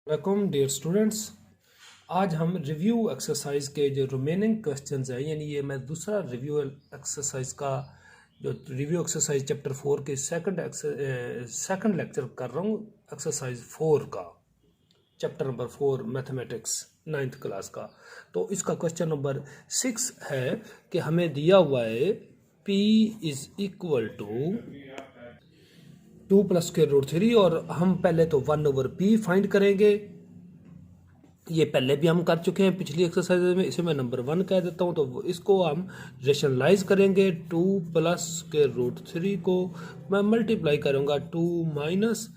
Welcome dear students. आज हम review exercise के जो रिमेनिंग क्वेश्चंस हैं, यानी ये मैं दूसरा रिव्यू एक्सरसाइज का जो रिव्यू एक्सरसाइज चैप्टर 4 के सेकंड लेक्चर कर रहा हूँ। एक्सरसाइज 4 का chapter number 4 mathematics 9th class का। तो इसका क्वेश्चन नंबर 6 है कि हमें दिया हुआ है P is equal to 2 plus square root 3 और हम पहले तो 1/p फाइंड करेंगे। ये पहले भी हम कर चुके हैं पिछली एक्सरसाइज में, इसे मैं नंबर 1 कह देता हूँ। तो इसको हम रेशनलाइज करेंगे। 2 प्लस स्क्वायर रूट 3 को मैं मल्टीप्लाई करूँगा 2 माइनस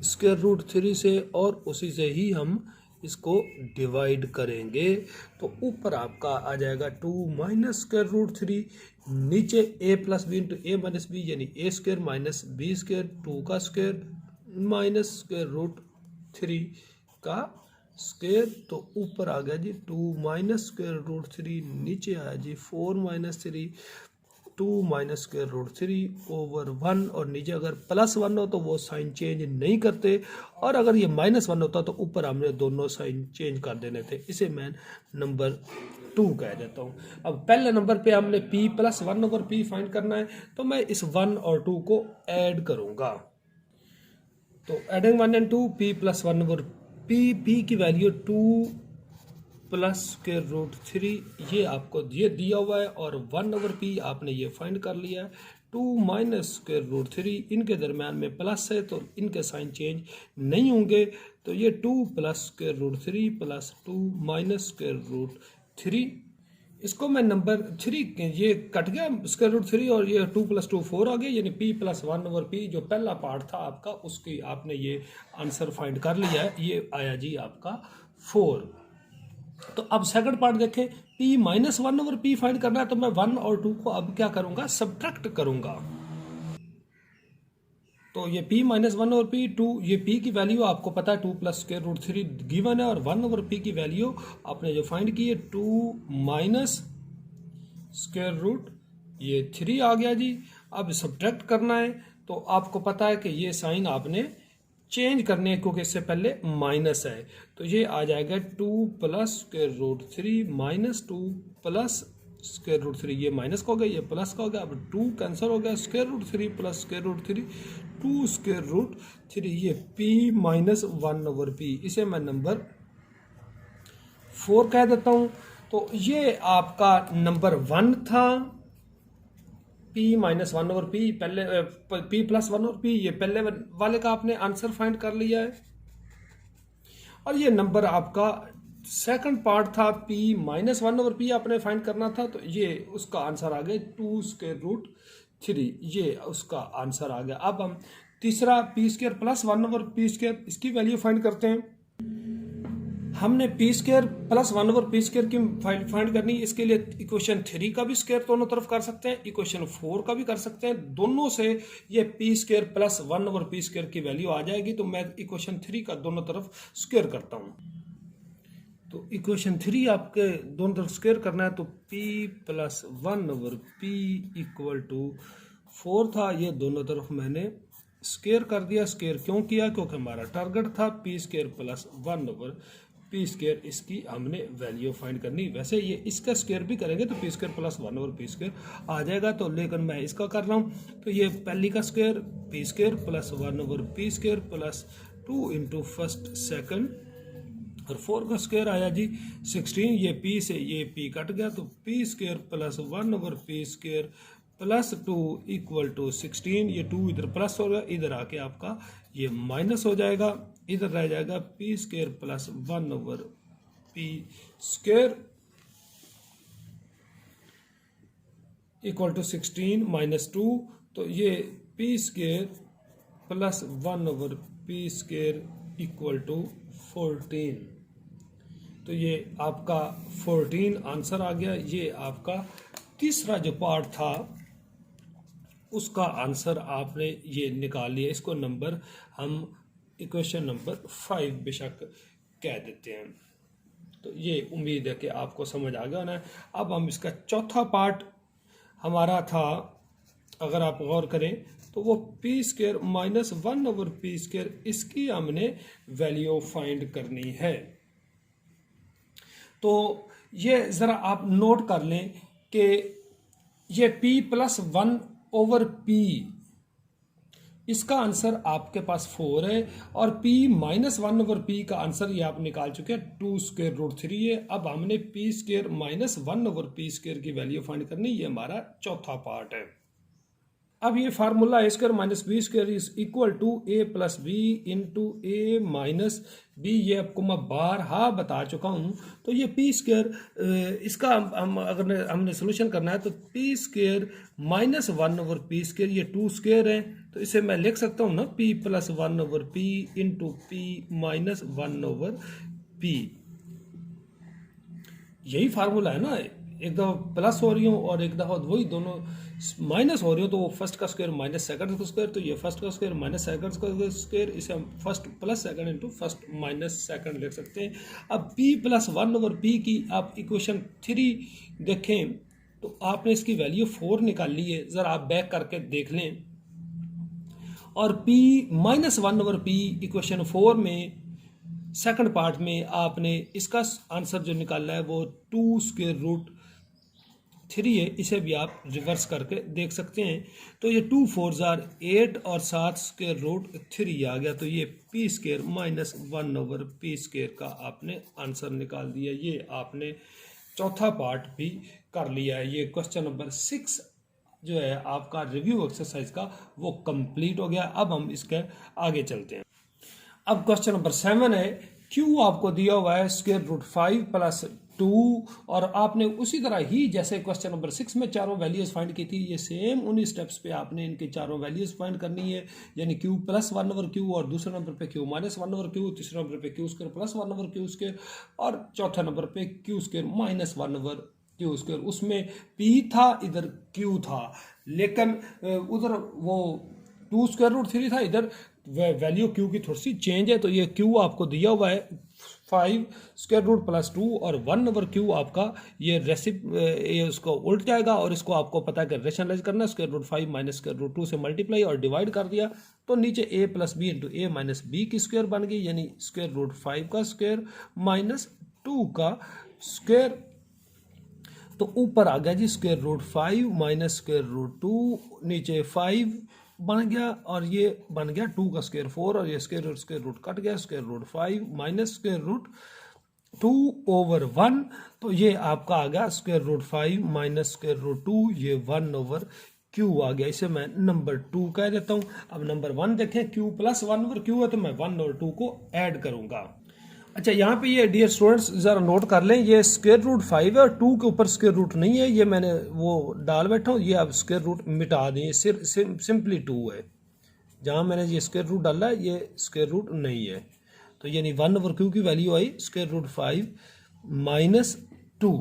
स्क्वायर रूट 3 से, और उसी से ही हम इसको डिवाइड करेंगे। तो ऊपर आपका आ जाएगा 2 माइनस स्क्वायर रूट 3, नीचे a plus b into a minus b, यानी ए स्क्वायर माइनस बी स्क्वायर, 2 का स्क्वायर माइनस स्क्वायर रूट 3 का स्क्वायर। तो ऊपर आ गया जी 2 माइनस स्क्वायर रूट 3, नीचे आया जी 4 minus 3, 2 minus square root 3 over 1, और नीचे अगर प्लस 1 हो तो वो साइन चेंज नहीं करते, और अगर ये माइनस 1 होता तो ऊपर हमने दोनों साइन चेंज कर देने थे। इसे मैं नंबर 2 कह देता हूँ। अब पहले नंबर पे हमने p प्लस 1/p फाइंड करना है, तो मैं इस 1 और 2 को ऐड करूँगा। तो adding 1 and 2, p plus 1/p, p की वैल्यू 2 प्लस स्क्वायर रूट 3 ये आपको ये दिया हुआ है, और 1/p आपने ये फाइंड कर लिया है। 2 माइनस स्क्वायर रूट 3, इनके दरम्यान में प्लस है तो इनके साइन चेंज नहीं होंगे। तो ये 2 plus square root 3 plus 2 minus square root 3, इसको मैं नंबर 3, ये कट गया स्क्वायर रूट 3 और ये 2 प्लस 2 4 आ गया, यानी p प्लस 1/p जो पहला पार्ट था आपका, उसकी आपने ये आंसर फाइंड कर लिया है। ये आया जी आपका 4। तो अब सेकंड पार्ट देखें, p माइनस 1/p फाइंड करना है, तो मैं 1 और 2 को अब क्या करूंगा, सब्ट्रैक्ट करूंगा। तो ये p माइनस 1/p, 2, ये p की वैल्यू आपको पता है 2 प्लस स्क्वायर रूट 3 गिवन है, और 1/p की वैल्यू आपने जो फाइंड की है 2 माइनस स्क्वायर रूट ये 3 आ गया जी। अब सब्ट्रैक्ट करना है, तो आपको पता है कि ये साइन आपने चेंज करने हैं क्योंकि इससे पहले माइनस है। तो ये आ जाएगा 2 plus square root 3 minus 2 plus square root 3, ये माइनस का हो गया, ये प्लस का हो गया। अब 2 कैंसिल हो गया, square root 3 plus square root 3, 2 square root 3, ये p माइनस 1/p, इसे मैं नंबर 4 कह देता हूँ। तो ये आपका नंबर 1 था, p माइनस 1/p, पहले p प्लस 1/p, ये पहले वाले का आपने आंसर फाइंड कर लिया है। और ये नंबर आपका सेकंड पार्ट था, p माइनस 1/p आपने फाइंड करना था, तो ये उसका आंसर आ गया 2 स्क्वायर रूट 3, ये उसका आंसर आ गया। अब हम तीसरा p square plus 1/p square, इसकी वैल्यू फाइंड करते हैं। हमने p square plus 1/p square की फाइंड करनी, इसके लिए इक्वेशन 3 का भी स्क्वायर दोनों तरफ कर सकते हैं, इक्वेशन 4 का भी कर सकते हैं। दोनों से ये p square plus 1/p square की वैल्यू आ जाएगी। तो मैं इक्वेशन 3 का दोनों तरफ स्क्वायर करता हूँ। तो इक्वेशन 3 आपके दोनों तरफ स्क्वायर करना है, तो p plus 1/p equal to 4 था, ये दोनों तरफ मैंने स्क्वायर कर दिया। स्क्वायर क्यों किया, क्योंकि हमारा टारगेट था p square plus 1/p square, इसकी हमने वैल्यू फाइंड करनी। वैसे ये इसका स्क्वायर भी करेंगे तो p square plus 1/p square आ जाएगा, तो लेकिन मैं इसका कर रहा हूँ। तो ये पहली का square p square plus 1/p square plus 2 into first second, और 4 का स्क्वायर आया जी 16, ये p से ये p कट गया, तो p square plus 1/p square plus 2 equal to 16, ये 2 इधर प्लस होगा, इधर आके आपका ये माइनस हो जाएगा, इधर रह जाएगा p square plus 1/p square equal to 16 minus 2, तो ये p square plus 1/p square equal to 14। तो ये आपका 14 आंसर आ गया। ये आपका तीसरा जो पार्ट था उसका आंसर आपने ये निकाल लिया। इसको नंबर हम इक्वेशन नंबर 5 बेशक कह देते हैं। तो ये उम्मीद है कि आपको समझ आ गया ना। अब हम इसका चौथा पार्ट हमारा था, अगर आप गौर करें तो वो पी स्क्वायर माइनस 1/p², इसकी हमने वैल्यू फाइंड करनी है। तो ये ज़रा आप नोट कर लें कि ये p + 1/p, इसका आंसर आपके पास 4 है, और p - 1/p का आंसर ये आप निकाल चुके हैं 2√3 है। अब हमने p² - 1/p² की वैल्यू फाइंड करनी, ये हमारा चौथा पार्ट है। अब ये formula a² - b² is equal to a + b into a - b, ये आपको मैं बारहा बता चुका हूँ। तो ये p², इसका हम अगर हमने सोल्यूशन करना है तो p² - 1/p², ये 2² है, तो इसे मैं लिख सकता हूँ ना p + 1/p into p - 1/p। यही फार्मूला है ना, एक दफ़ा प्लस हो रही हो और एक दफ़ा वही दोनों माइनस हो रही हो, तो वो फर्स्ट का स्क्वायर माइनस सेकंड का स्क्वायर, तो ये फर्स्ट का स्क्वायर माइनस सेकंड का स्क्वायर, इसे हम first plus second into first minus second लिख सकते हैं। अब p + 1/p की आप इक्वेशन 3 देखें तो आपने इसकी वैल्यू 4 निकाल ली है, ज़रा आप बैक करके देख लें। और p - 1/p इक्वेशन 4 में सेकंड पार्ट में आपने इसका आंसर जो निकाला है वो 2√3 है, इसे भी आप रिवर्स करके देख सकते हैं। तो ये 2 4 8 और 7√3 आ गया, तो ये p² - 1/p² का आपने आंसर निकाल दिया। ये आपने चौथा पार्ट भी कर लिया है। ये क्वेश्चन नंबर 6 जो है आपका रिव्यू एक्सरसाइज का वो कंप्लीट हो गया। अब हम इसके आगे चलते हैं। अब क्वेश्चन नंबर 7 है, Q आपको दिया हुआ है √5 + 2, और आपने उसी तरह ही जैसे क्वेश्चन नंबर 6 में चारों वैल्यूज फाइंड की थी, ये सेम उन्हीं स्टेप्स पे आपने इनकी चारों वैल्यूज फाइंड करनी है। यानी Q + 1/Q, और दूसरे नंबर पे Q - 1/Q, तीसरे नंबर पे Q² + 1/Q², और चौथे नंबर पे Q² - 1/Q²। उसमें P था, इधर Q था, लेकिन उधर वो 2√3 था, इधर वैल्यू Q की थोड़ी सी चेंज है। तो ये Q आपको दिया हुआ है 5 √ + 2, और 1/Q आपका ये उसको उल्ट जाएगा, और इसको आपको पता है कि रेशनलाइज करना, √5 - √2 से मल्टीप्लाई और डिवाइड कर दिया, तो नीचे a + b into a - b की स्क्वायर बन गई, यानी √5 का स्क्वायर माइनस 2 का स्क्वायर। तो ऊपर आ गया जी √5 - √2, नीचे 5 बन गया, और ये बन गया 2 का स्क्वायर 4, और ये स्क्वायर रूट कट गया, √5 - √2/1, तो ये आपका आ गया √5 - √2, ये 1/Q आ गया। इसे मैं नंबर 2 कह देता हूँ। अब नंबर 1 देखें, Q + 1/Q है, तो मैं 1/2 को ऐड करूँगा। अच्छा, यहाँ पे ये डियर स्टूडेंट्स ज़रा नोट कर लें, ये √5 है और 2 के ऊपर स्क्वायर रूट नहीं है, ये मैंने वो डाल बैठा हूँ, ये अब स्क्वायर रूट मिटा दें, सिर्फ सिंपली 2 है। जहाँ मैंने ये स्क्वायर रूट डाला है ये स्क्वायर रूट नहीं है, तो यानी 1/Q की वैल्यू आई √5 - 2।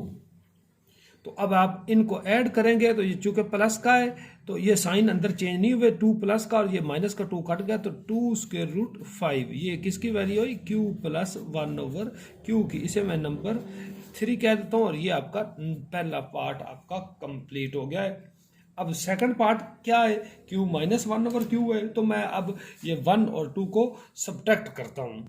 तो अब आप इनको ऐड करेंगे, तो ये चूंकि प्लस का है तो ये साइन अंदर चेंज नहीं हुए, 2 प्लस का और ये माइनस का 2 कट गया, तो 2√5, ये किसकी वैल्यू हुई? Q + 1/Q की। इसे मैं नंबर 3 कह देता हूँ, और ये आपका पहला पार्ट आपका कंप्लीट हो गया है। अब सेकंड पार्ट क्या है? Q - 1/Q है, तो मैं अब ये 1 और 2 को सब्ट्रैक्ट करता हूँ।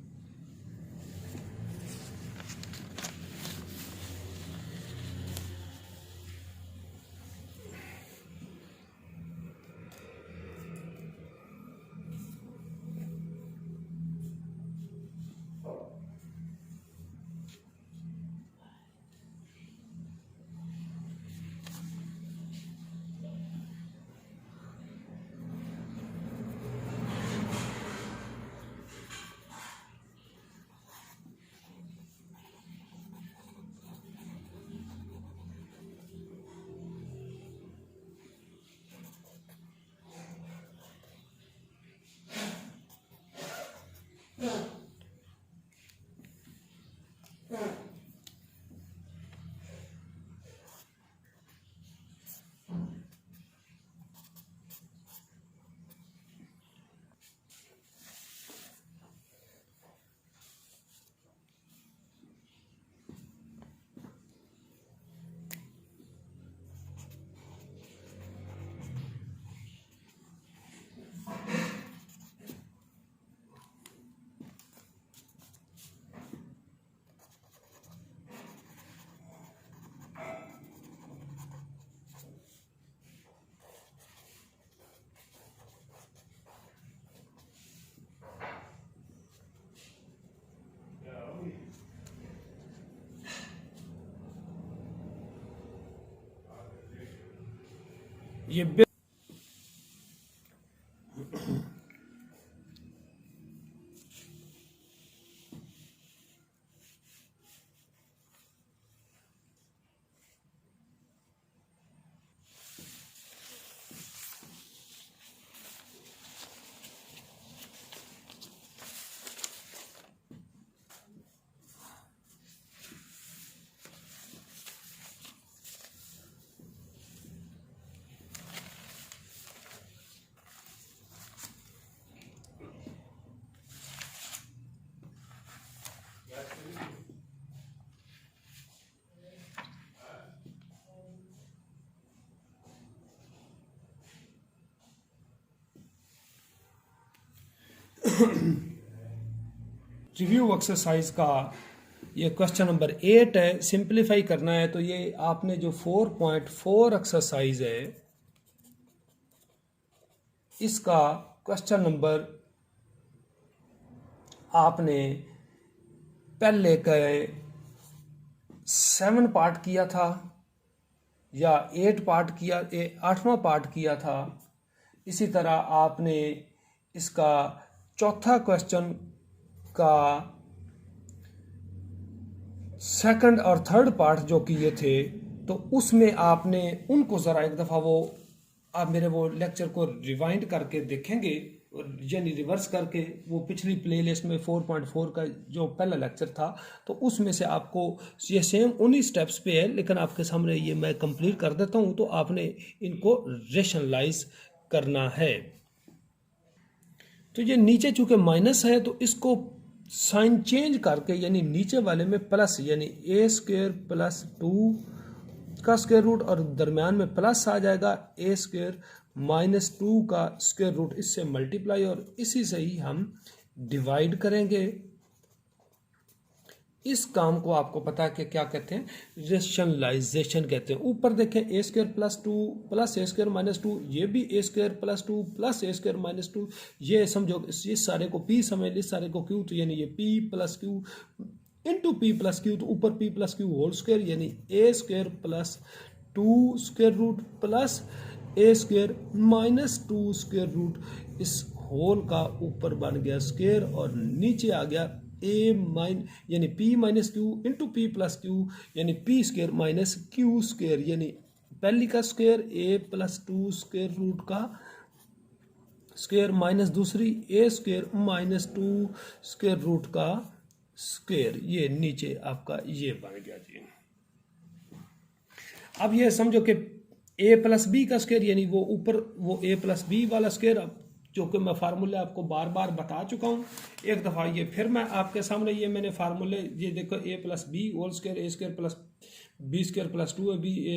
ये रिव्यू एक्सरसाइज का ये क्वेश्चन नंबर 8 है। सिंप्लीफाई करना है तो ये आपने जो 4.4 एक्सरसाइज है इसका क्वेश्चन नंबर आपने पहले के 7 पार्ट किया था या 8 पार्ट किया, 8वां पार्ट किया था। इसी तरह आपने इसका चौथा क्वेश्चन का सेकंड और थर्ड पार्ट जो किए थे तो उसमें आपने उनको ज़रा एक दफ़ा वो आप मेरे वो लेक्चर को रिवाइंड करके देखेंगे, यानी रिवर्स करके वो पिछली प्लेलिस्ट में 4.4 का जो पहला लेक्चर था तो उसमें से आपको ये सेम उन्हीं स्टेप्स पे है, लेकिन आपके सामने ये मैं कंप्लीट कर देता हूँ तो आपने इनको रेशनलाइज करना है। तो ये नीचे चूंकि माइनस है तो इसको साइन चेंज करके यानी नीचे वाले में प्लस यानी ए स्क्वायर प्लस 2 का स्क्वायर रूट और दरमियान में प्लस आ जाएगा ए स्क्वायर माइनस 2 का स्क्वायर रूट, इससे मल्टीप्लाई और इसी से ही हम डिवाइड करेंगे। इस काम को आपको पता है कि क्या कहते हैं, रेशनलाइजेशन कहते हैं। ऊपर देखें ए स्क्वायर प्लस 2 प्लस ए स्क्वायर माइनस 2, ये भी ए स्क्वायर प्लस 2 प्लस ए स्क्वायर माइनस 2, ये समझो इस सारे को पी समझ ली, इस सारे को क्यू, तो यानी ये P plus Q into P plus Q, तो ऊपर P plus Q whole square यानी ए square plus 2 square root plus ए स्क्वायर माइनस 2 स्क्वायर रूट, इस होल का ऊपर बन गया स्क्वायर और नीचे आ गया ए माइन यानी P minus Q into P plus Q यानी P square minus Q square, यानी पहली का square A plus 2 square root का स्क्वायर माइनस दूसरी ए स्क्वायर माइनस 2 स्क्वायर रूट का स्क्वायर, ये नीचे आपका ये बन गया जी। अब ये समझो कि ए प्लस बी का स्क्वायर यानी वो ऊपर वो ए प्लस बी वाला स्क्वायर, जो कि मैं फार्मूले आपको बार बार बता चुका हूँ, एक दफ़ा ये फिर मैं आपके सामने ये मैंने फार्मूले ये देखो a plus b whole square a square plus b square plus 2 b a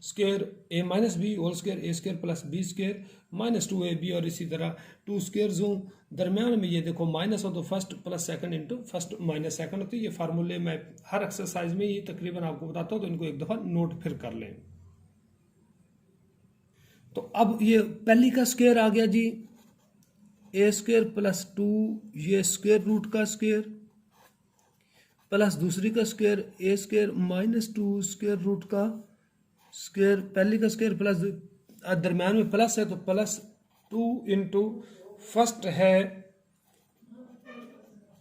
square a minus b whole square a square plus b square minus 2 a b, और इसी तरह 2 स्क्वायर हूँ दरमियान में ये देखो माइनस हो तो first plus second into first minus second होती है। ये फार्मूले मैं हर एक्सरसाइज में ये तकरीबन आपको बताता हूँ, तो इनको एक दफ़ा नोट फिर कर लें। तो अब ये पहली का स्क्वायर आ गया जी ए स्क्वायर प्लस 2 ये स्क्वायर रूट का स्क्वायर प्लस दूसरी का square a square minus 2 square root का स्क्वायर, पहली का स्क्वायर प्लस दरमियान में प्लस है तो प्लस 2 इंटू फर्स्ट है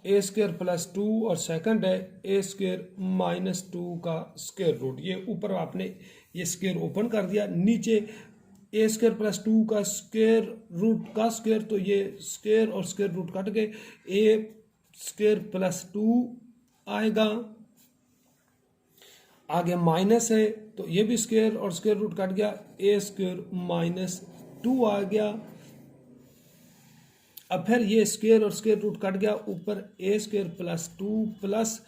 ए स्क्वायर प्लस 2 और सेकंड है ए स्क्वायर माइनस 2 का स्क्वायर रूट। ये ऊपर आपने ये स्क्वायर ओपन कर दिया, नीचे ए स्क्वायर प्लस 2 का स्क्वायर रूट का स्क्वायर, तो ये स्क्वायर और स्क्वायर रूट कट गए, ए स्क्वायर प्लस 2 आएगा, आगे माइनस है तो ये भी स्क्वायर और स्क्वायर रूट कट गया, ए स्क्वायर माइनस 2 आ गया। अब फिर ये स्क्वायर और स्क्वायर रूट कट गया, ऊपर a square plus 2 plus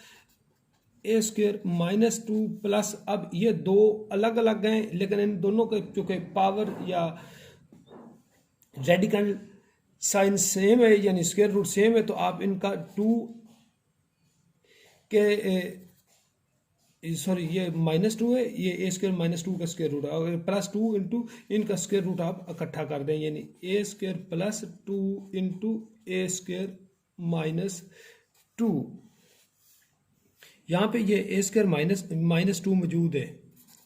A square minus 2 plus, अब ये दो अलग अलग हैं लेकिन इन दोनों के चूंकि पावर या रेडिकल साइन सेम है यानी स्क्वायर रूट सेम है, तो आप इनका 2 के सॉरी ये माइनस 2 है, ये ए स्क्वायर माइनस 2 का स्क्वायर रूट है, और प्लस 2 इंटू इनका स्क्वायर रूट आप इकट्ठा कर दें यानी ए स्क्वायर प्लस 2 इंटू ए स्क्वायर माइनस 2। यहाँ पे ये ए स्क्वायर माइनस 2 मौजूद है,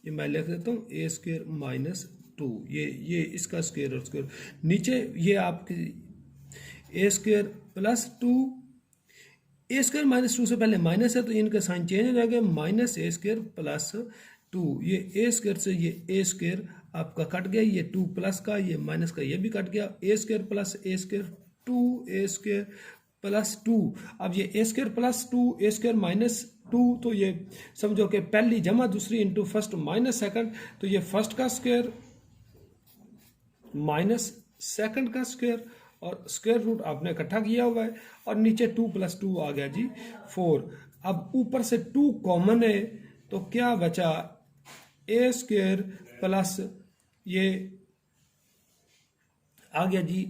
ये मैं लिख देता हूँ ए स्क्वायर माइनस 2, ये इसका स्क्वायर और स्क्वायर, नीचे ये आपकी ए square plus 2, a square minus 2 से पहले माइनस है तो इनका साइन चेंज हो जाएगा, माइनस ए स्क्वायर प्लस 2, ये ए स्क्वायर से ये ए स्क्वायर आपका कट गया, ये 2 प्लस का ये माइनस का ये भी कट गया, a square plus A square 2 a square plus 2। अब ये ए square plus 2 a square minus 2, तो ये समझो कि पहली जमा दूसरी इंटू फर्स्ट माइनस सेकंड, तो ये फर्स्ट का स्क्वायर माइनस सेकंड का स्क्वायर और स्क्वायर रूट आपने इकट्ठा किया हुआ है, और नीचे 2 प्लस 2 आ गया जी 4। अब ऊपर से 2 कॉमन है तो क्या बचा, ए स्क्वायर प्लस ये आ गया जी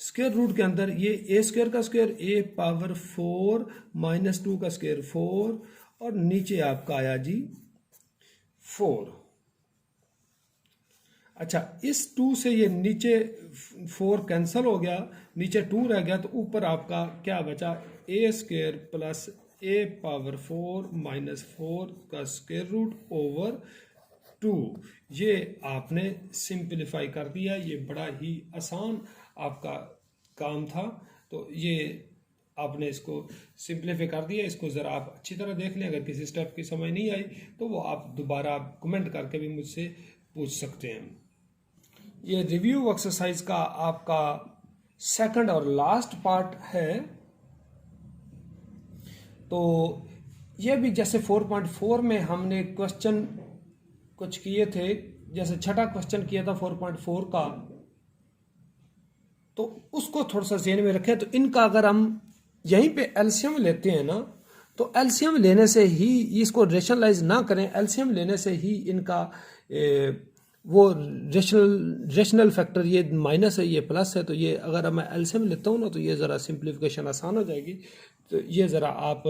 स्क्वायर रूट के अंदर ये ए स्क्वायर का स्क्वायर ए पावर 4 माइनस 2 का स्क्वायर 4, और नीचे आपका आया जी 4। अच्छा, इस 2 से ये नीचे 4 कैंसिल हो गया, नीचे 2 रह गया, तो ऊपर आपका क्या बचा, ए स्क्वायर प्लस ए पावर 4 माइनस 4 का स्क्वायर रूट ओवर 2। ये आपने सिंप्लीफाई कर दिया, ये बड़ा ही आसान आपका काम था, तो ये आपने इसको सिंप्लीफाई कर दिया। इसको ज़रा आप अच्छी तरह देख लें, अगर किसी स्टेप की समझ नहीं आई तो वो आप दोबारा कमेंट करके भी मुझसे पूछ सकते हैं। ये रिव्यू एक्सरसाइज का आपका सेकंड और लास्ट पार्ट है, तो ये भी जैसे 4.4 में हमने क्वेश्चन कुछ किए थे, जैसे छठा क्वेश्चन किया था 4.4 का, तो उसको थोड़ा सा ज़हन में रखें। तो इनका अगर हम यहीं पे एलसीएम लेते हैं ना, तो एलसीएम लेने से ही इसको रेशनलाइज ना करें, एलसीएम लेने से ही इनका वो रेशनल फैक्टर ये माइनस है ये प्लस है, तो ये अगर मैं एलसीएम लेता हूँ ना तो ये ज़रा सिंप्लीफिकेशन आसान हो जाएगी। तो ये ज़रा आप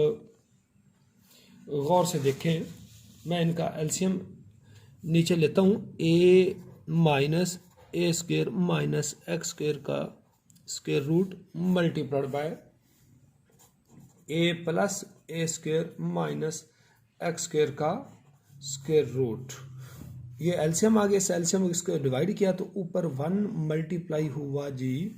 गौर से देखें, मैं इनका एलसीएम नीचे लेता हूँ, a minus a square minus x square का square root multiplied by a plus A square minus x square का स्क्वायर रूट। ये एलसीएम आ गया, इस एलसीएम इसको डिवाइड किया तो ऊपर 1 मल्टीप्लाई हुआ जी,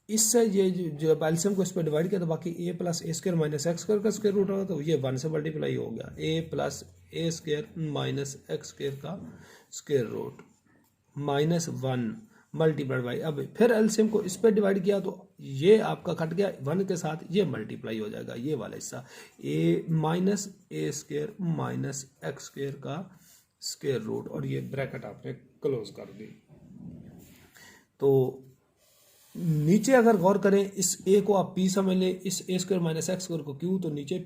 इससे ये जब एलसीएम को इस पर डिवाइड किया तो बाकी a plus A square minus x square का स्क्वायर रूट होगा, तो ये 1 से मल्टीप्लाई हो गया, a plus A square minus x square का square root minus 1 multiplied by, अब फिर एलसीएम को इस पर डिवाइड किया तो ये आपका कट गया 1 के साथ, ये मल्टीप्लाई हो जाएगा ये वाला हिस्सा, ए minus a square minus x square का स्क्वायर रूट, और ये ब्रैकेट आपने क्लोज कर दी। तो नीचे अगर गौर करें, इस ए को आप पी समझ लें, इस a square minus x square को क्यू, तो नीचे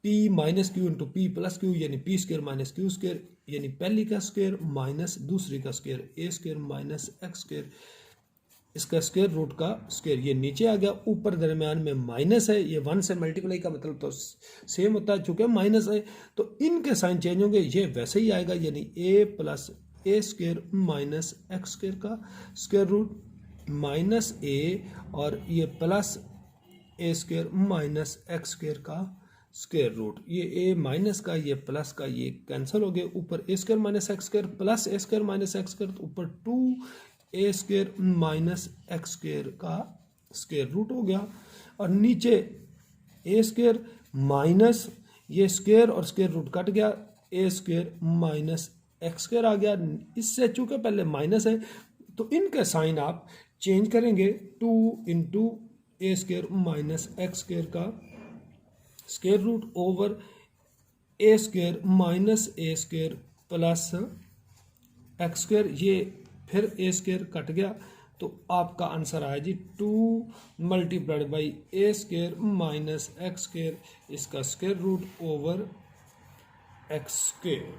p minus Q into P plus Q, यानी P square minus Q square, यानी पहली का स्क्वायर माइनस दूसरी का square, a square minus x square, इसका स्क्वायर रूट का स्क्वायर, ये नीचे आ गया, ऊपर दरमियान में माइनस है, ये 1 से मल्टीप्लाई का मतलब तो सेम होता है, चूंकि माइनस है तो इनके साइन चेंज होंगे, ये वैसे ही आएगा, यानी ए प्लस ए स्क्वायर माइनस एक्स स्क्वायर का स्क्वायर रूट माइनस ए, और ये प्लस ए स्क्वायर माइनस एक्स स्क्वायर का स्क्वायर रूट, ये ए माइनस का ये प्लस का ये कैंसिल हो गए, ऊपर a square minus x square plus A square minus x square, तो ऊपर 2 a square minus x square का स्क्वायर रूट हो गया, और नीचे ए स्क्वायर माइनस ये स्क्वायर और स्क्वायर रूट कट गया, a square minus x square आ गया। इससे चूंकि पहले माइनस है तो इनके साइन आप चेंज करेंगे, 2 इंटू ए स्क्वायर माइनस एक्स स्क्वायर का square root over A square minus a square plus x square, ये फिर ए स्क्वायर कट गया, तो आपका आंसर आया जी 2 multiplied by a square minus x square, इसका square root over x square.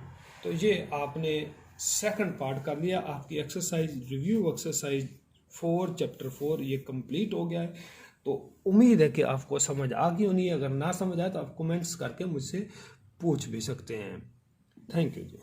तो ये आपने सेकंड पार्ट कर लिया, आपकी एक्सरसाइज रिव्यू एक्सरसाइज 4 चैप्टर 4 ये कंप्लीट हो गया है। तो उम्मीद है कि आपको समझ आ गई होनी है, अगर ना समझ आए तो आप कमेंट्स करके मुझसे पूछ भी सकते हैं। Thank you ji.